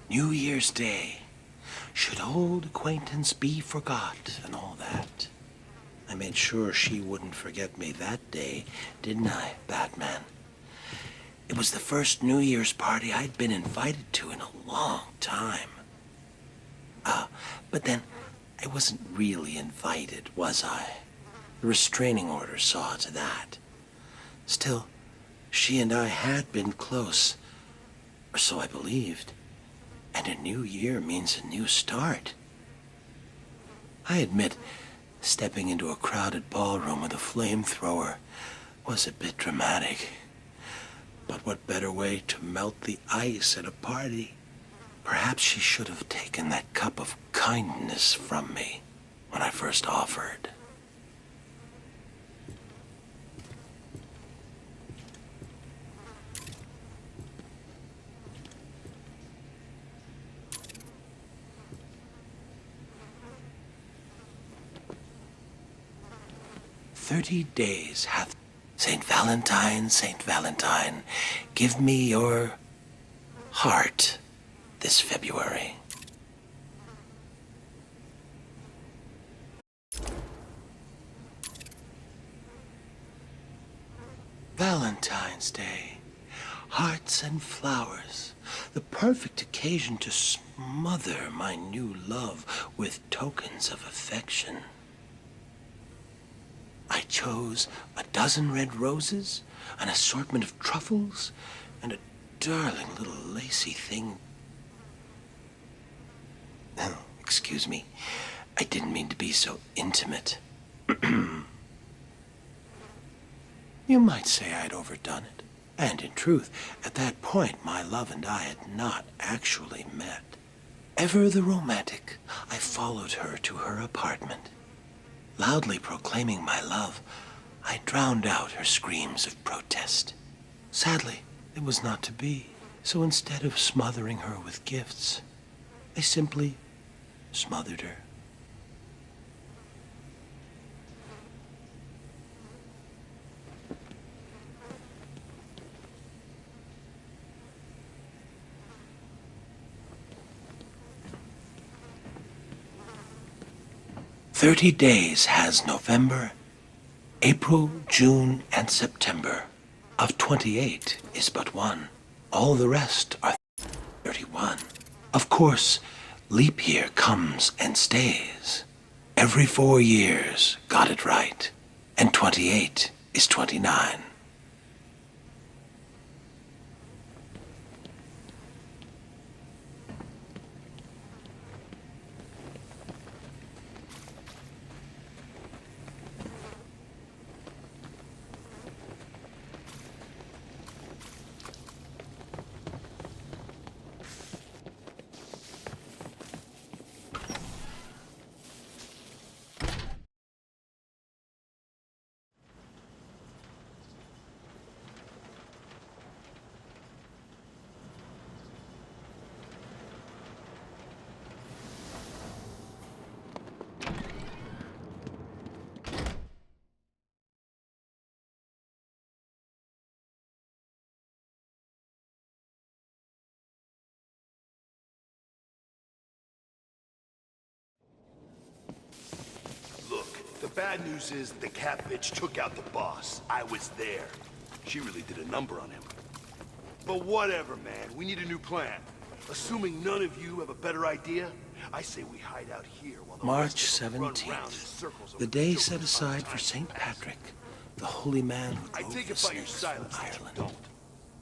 New Year's Day. Should old acquaintance be forgot and all that? I made sure she wouldn't forget me that day, didn't I, Batman? It was the first New Year's party I'd been invited to in a long time. But then I wasn't really invited, was I? The restraining order saw to that. Still, she and I had been close, or so I believed. And a new year means a new start. I admit, stepping into a crowded ballroom with a flamethrower was a bit dramatic. But what better way to melt the ice at a party? Perhaps she should have taken that cup of kindness from me when I first offered. "30 days hath Saint Valentine, give me your heart this February." Valentine's Day. Hearts and flowers. The perfect occasion to smother my new love with tokens of affection. I chose a dozen red roses, an assortment of truffles, and a darling little lacy thing. Oh, excuse me. I didn't mean to be so intimate. You might say I'd overdone it. And in truth, at that point, my love and I had not actually met. Ever the romantic, I followed her to her apartment. Loudly proclaiming my love, I drowned out her screams of protest. Sadly, it was not to be. So instead of smothering her with gifts, I simply smothered her. "30 days has November, April, June, and September. Of 28 is but one. All the rest are 31. Of course, leap year comes and stays. Every 4 years, got it right. And 28 is 29. Look, the bad news is the cat bitch took out the boss. I was there. She really did a number on him. But whatever, man. We need a new plan. Assuming none of you have a better idea, I say we hide out here while the March rest of them run round in 17th, circles over the day children's set aside for Valentine's St. past. Patrick, the holy man who I drove take the it by your snakes from silence that you Ireland. don't.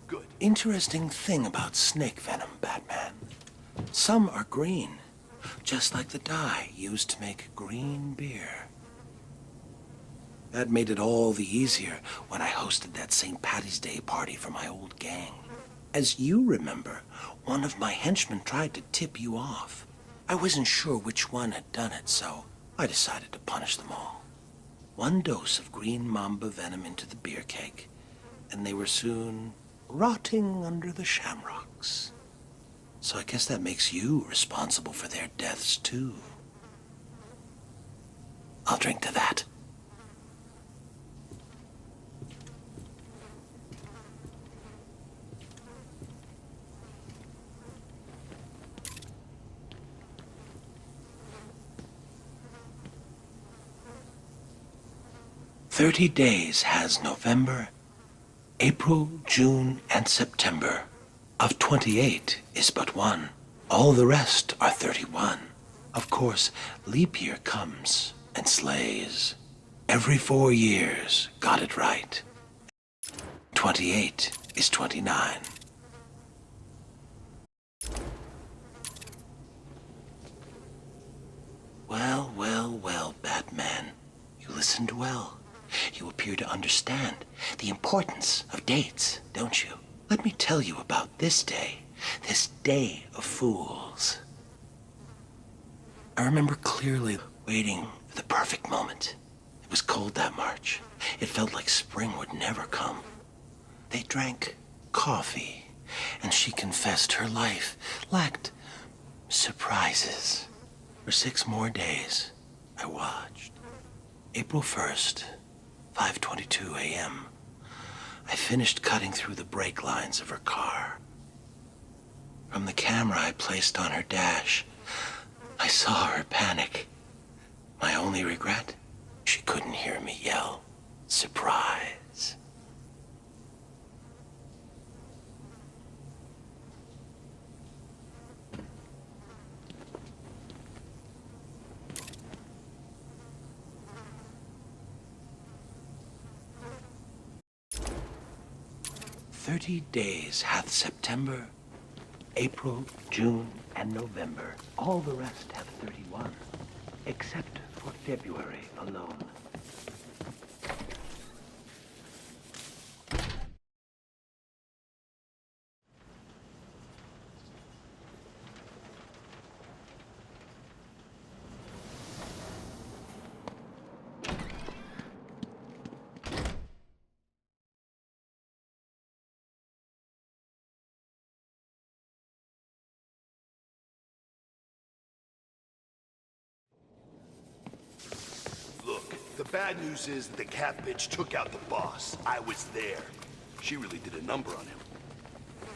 Good. Interesting thing about snake venom, Batman. Some are green, just like the dye used to make green beer. That made it all the easier when I hosted that St. Patty's Day party for my old gang. As you remember, one of my henchmen tried to tip you off. I wasn't sure which one had done it, so I decided to punish them all. 1 dose of green mamba venom into the beer keg, and they were soon rotting under the shamrocks. So I guess that makes you responsible for their deaths, too. I'll drink to that. 30 days has November, April, June, and September. Of 28 is but one. All the rest are 31. Of course, leap year comes and slays. Every 4 years got it right. 28 is 29. Well, well, well, Batman. You listened well. You appear to understand the importance of dates, don't you? Let me tell you about this day of fools. I remember clearly waiting for the perfect moment. It was cold that March. It felt like spring would never come. They drank coffee, and she confessed her life lacked surprises. For 6 more days, I watched. April 1st, 5:22 a.m. I finished cutting through the brake lines of her car. From the camera I placed on her dash, I saw her panic. My only regret? She couldn't hear me yell, "Surprise!" "30 days hath September, April, June, and November. All the rest have 31, except for February alone." Look, the bad news is that the cat bitch took out the boss. I was there. She really did a number on him.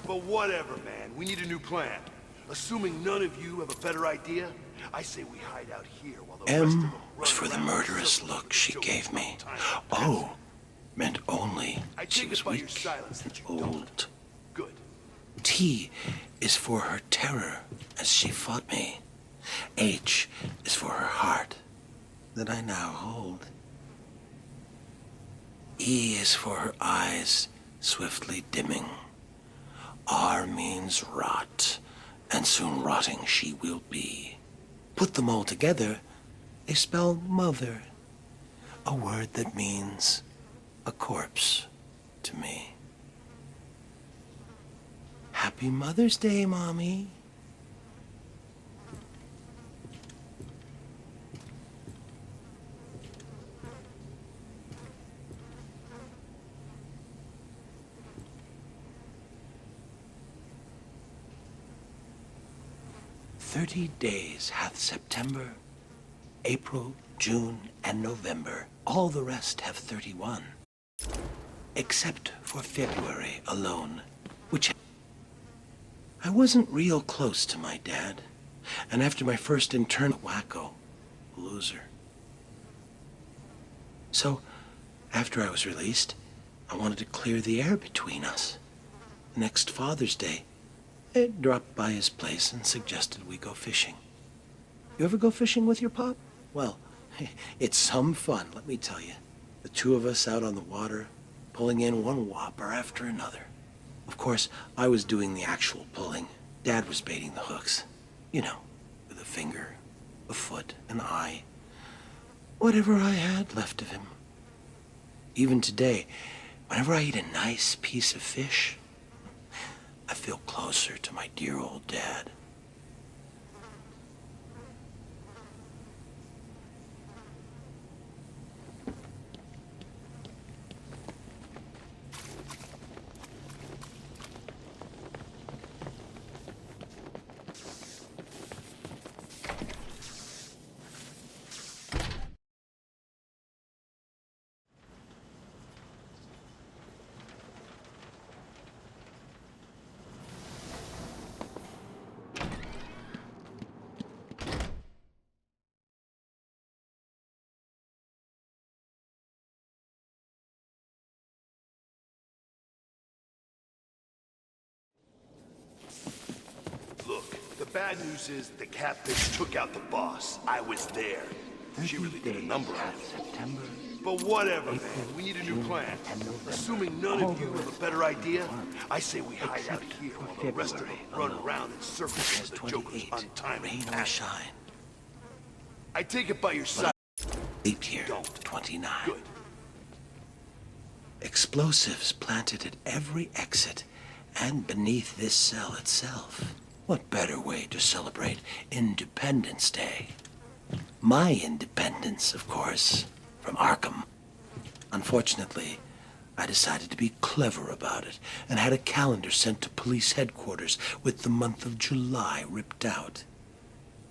But whatever, man. We need a new plan. Assuming none of you have a better idea, I say we hide out here while the rest of them M run was for the around murderous circling look she until gave we me. find time. O meant only I she take was it by your weak silence that you and don't. old. Good. T is for her terror as she fought me. H is for her heart that I now hold. E is for her eyes swiftly dimming. R means rot, and soon rotting she will be. Put them all together, they spell mother, a word that means a corpse to me. Happy Mother's Day, Mommy. "30 days hath September, April, June, and November. All the rest have 31, except for February alone, which I wasn't real close to my dad, and after my first intern, wacko, loser. So, after I was released, I wanted to clear the air between us. Next Father's Day, I dropped by his place and suggested we go fishing. You ever go fishing with your pop? Well, it's some fun, let me tell you. The two of us out on the water, pulling in one whopper after another. Of course, I was doing the actual pulling. Dad was baiting the hooks. You know, with a finger, a foot, an eye. Whatever I had left of him. Even today, whenever I eat a nice piece of fish, I feel closer to my dear old dad. bad news is the catfish took out the boss. I was there. She really did a number on him. September. But whatever, man. We need a new plan. Assuming none of you have a better idea, I say we hide out here while the rest of them run around in circles as the Joker's untimely Rain or passing. shine. I take it by your side. Leap year Don't. 29. Good. Explosives planted at every exit and beneath this cell itself. What better way to celebrate Independence Day? My independence, of course, from Arkham. Unfortunately, I decided to be clever about it and had a calendar sent to police headquarters with the month of July ripped out.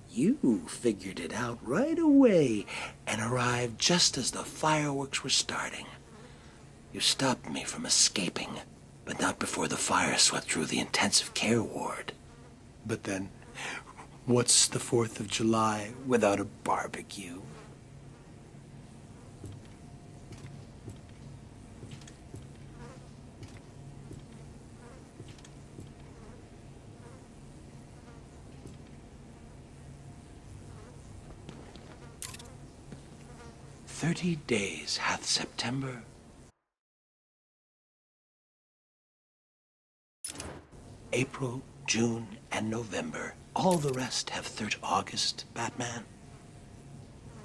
You figured it out right away and arrived just as the fireworks were starting. You stopped me from escaping, but not before the fire swept through the intensive care ward. But then, what's the 4th of July without a barbecue? "30 days hath September, April, June, and November. All the rest have 3rd August, Batman.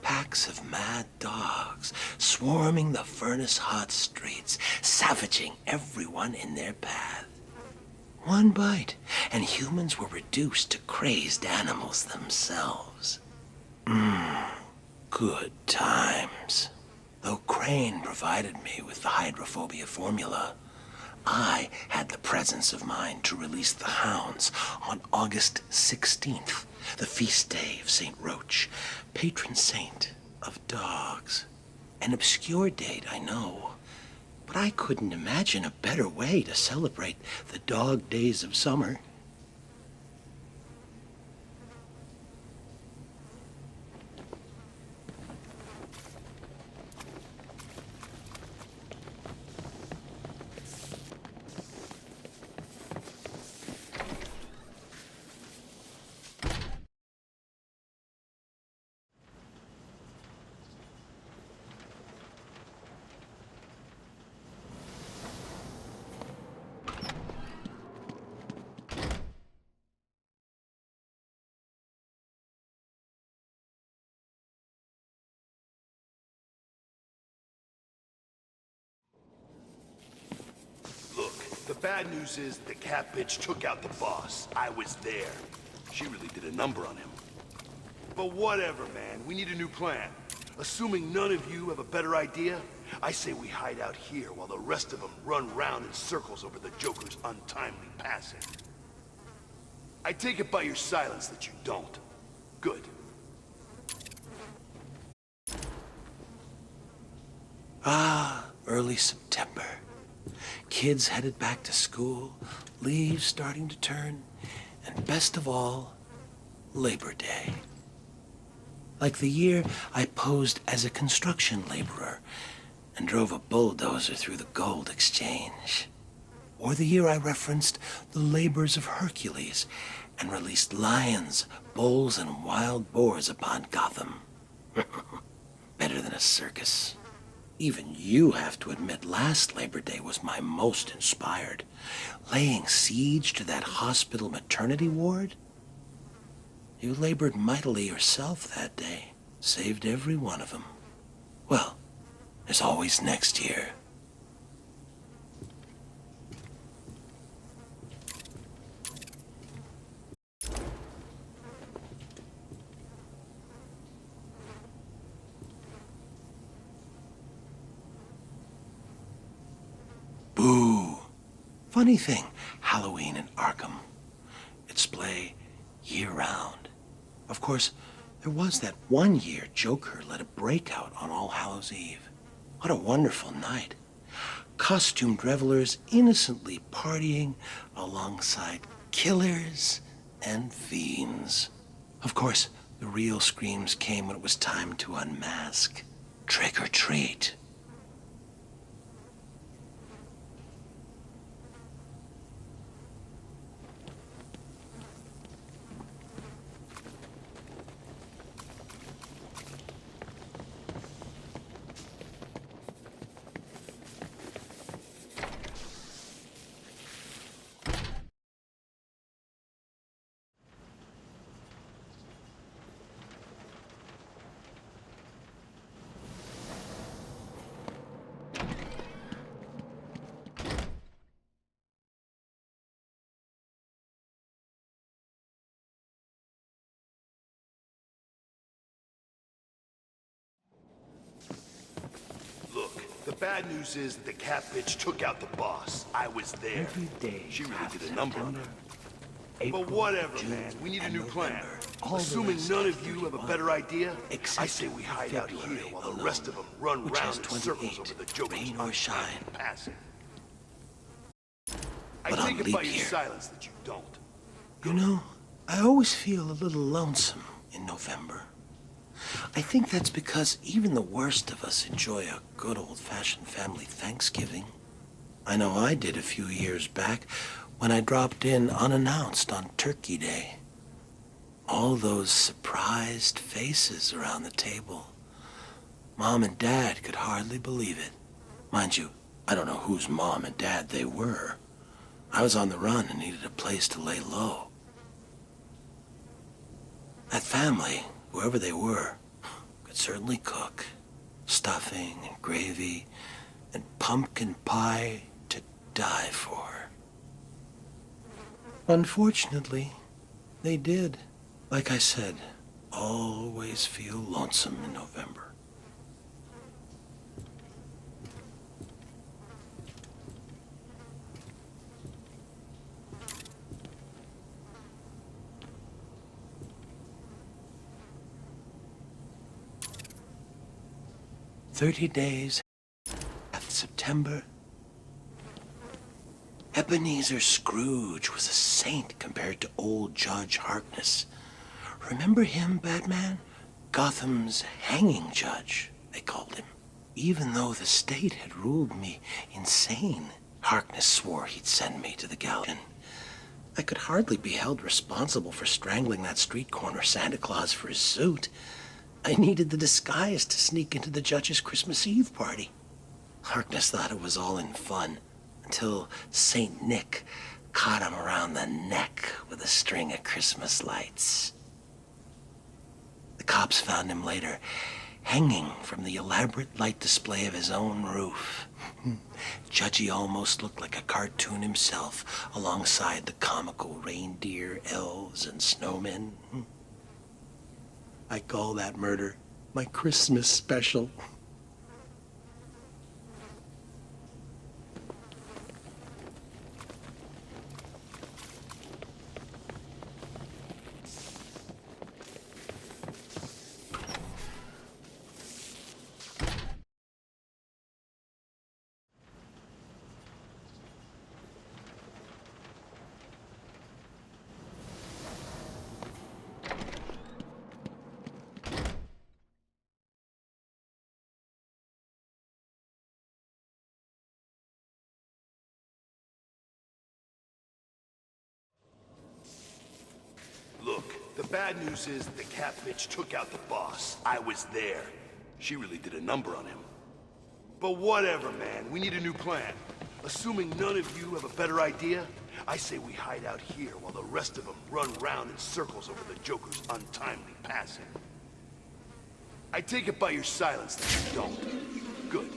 Packs of mad dogs swarming the furnace-hot streets, savaging everyone in their path. One bite, and humans were reduced to crazed animals themselves. Good times. Though Crane provided me with the hydrophobia formula, I had the presence of mind to release the hounds on August 16th, the feast day of St. Roach, patron saint of dogs. An obscure date, I know, but I couldn't imagine a better way to celebrate the dog days of summer. Look, the bad news is the cat bitch took out the boss. I was there. She really did a number on him. But whatever, man. We need a new plan. Assuming none of you have a better idea, I say we hide out here while the rest of them run round in circles over the Joker's untimely passing. I take it by your silence that you don't. Good. Early September. Kids headed back to school, leaves starting to turn, and best of all, Labor Day. Like the year I posed as a construction laborer and drove a bulldozer through the gold exchange. Or the year I referenced the labors of Hercules and released lions, bulls, and wild boars upon Gotham. Better than a circus. Even you have to admit last Labor Day was my most inspired. Laying siege to that hospital maternity ward? You labored mightily yourself that day. Saved every one of them. Well, there's always next year. Boo. Funny thing, Halloween in Arkham. It's play year-round. Of course, there was that one year Joker led a breakout on All Hallows Eve. What a wonderful night. Costumed revelers innocently partying alongside killers and fiends. Of course, the real screams came when it was time to unmask. Trick or treat. bad news is that the cat bitch took out the boss. I was there. Every day, She really half did a number on September, him. April, But whatever, June, man. We need a and new plan. November. All the Assuming rest none have of you have a 31, better idea, I except say we hide out here February while the alone, rest of them run which round has in circles 28, over the Joker's rain or shine. untimely passing. I But take on it leap by your year. silence that you don't. You know, I always feel a little lonesome in November. I think that's because even the worst of us enjoy a good old-fashioned family Thanksgiving. I know I did a few years back when I dropped in unannounced on Turkey Day. All those surprised faces around the table. Mom and Dad could hardly believe it. Mind you, I don't know whose mom and dad they were. I was on the run and needed a place to lay low. That family, whoever they were, could certainly cook. Stuffing and gravy and pumpkin pie to die for. Unfortunately, they did. Like I said, always feel lonesome in November. "30 days, half September." Ebenezer Scrooge was a saint compared to old Judge Harkness. Remember him, Batman? Gotham's hanging judge, they called him. Even though the state had ruled me insane, Harkness swore he'd send me to the gallows. I could hardly be held responsible for strangling that street corner Santa Claus for his suit. I needed the disguise to sneak into the judge's Christmas Eve party. Harkness thought it was all in fun, until Saint Nick caught him around the neck with a string of Christmas lights. The cops found him later, hanging from the elaborate light display of his own roof. Judgy almost looked like a cartoon himself, alongside the comical reindeer, elves, and snowmen. I call that murder my Christmas special. Look, the bad news is that the cat bitch took out the boss. I was there. She really did a number on him. But whatever, man. We need a new plan. Assuming none of you have a better idea, I say we hide out here while the rest of them run round in circles over the Joker's untimely passing. I take it by your silence that you don't. Good.